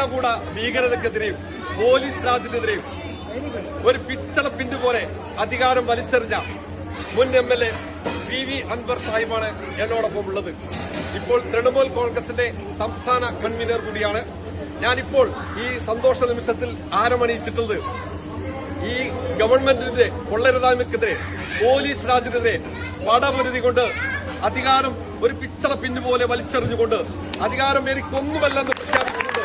ഭരണകൂട ഭീകരതക്കെതിരെയും പോലീസ് രാജിനെതിരെയും ഒരു പിച്ചളപ്പിന്റ് പോലെ അധികാരം വലിച്ചെറിഞ്ഞ മുൻ MLA PV അൻവർ സാഹിബാണ് എന്നോടൊപ്പം ഉള്ളത്. ഇപ്പോൾ തൃണമൂൽ കോൺഗ്രസിന്റെ സംസ്ഥാന കൺവീനർ കൂടിയാണ്. ഞാനിപ്പോൾ ഈ സന്തോഷ നിമിഷത്തിൽ ആരമണിയിച്ചിട്ടുള്ളത് ഈ ഗവൺമെന്റിന്റെ കൊള്ളരുതായ്മക്കെതിരെ പോലീസ് രാജിനെതിരെ പടപൊരുതി കൊണ്ട് അധികാരം ഒരു പിച്ചളപ്പിന്റ് പോലെ വലിച്ചെറിഞ്ഞുകൊണ്ട് അധികാരം എനിക്കൊന്നുമല്ലെന്ന് പ്രഖ്യാപിച്ചുകൊണ്ട്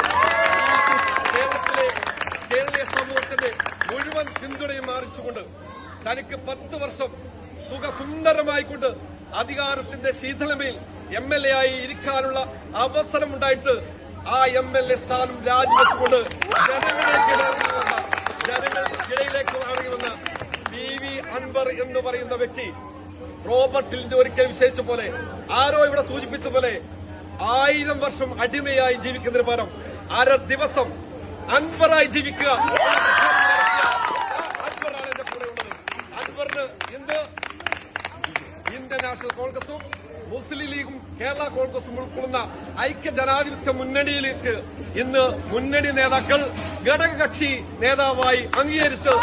കേരളീയ സമൂഹത്തിന്റെ മുഴുവൻ പിന്തുണയും മാറിച്ചുകൊണ്ട് തനിക്ക് 10 വർഷം സുഖസുന്ദരമായിക്കൊണ്ട് അധികാരത്തിന്റെ ശീതളമയിൽ MLA ആയി ഇരിക്കാനുള്ള അവസരമുണ്ടായിട്ട് ആ MLA സ്ഥാനം രാജിവെച്ചുകൊണ്ട് ജനങ്ങൾക്കിടയിലേക്ക് ഇറങ്ങി വന്ന PV അൻവർ എന്ന് പറയുന്ന വ്യക്തി റോബർട്ട് ഹിലിന്റെ ഒരിക്കൽ വിശേഷിച്ച പോലെ ആരോ ഇവിടെ സൂചിപ്പിച്ച പോലെ 1000 വർഷം അടിമയായി ജീവിക്കുന്നതിന് പകരം അര ദിവസം അൻവറായി ജീവിക്കുക. അൻവറാണ് എന്റെ കൂടെ ഉള്ളത്. അൻവറിന് ഇന്ന് ഇന്ത്യൻ നാഷണൽ കോൺഗ്രസും മുസ്ലിം ലീഗും കേരള കോൺഗ്രസും ഉൾക്കൊള്ളുന്ന ഐക്യ ജനാധിപത്യ മുന്നണിയിലേക്ക് ഇന്ന് മുന്നണി നേതാക്കൾ ഘടകകക്ഷി നേതാവായി അംഗീകരിച്ച്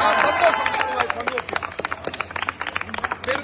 ആ സന്തോഷം പങ്കുവച്ചു.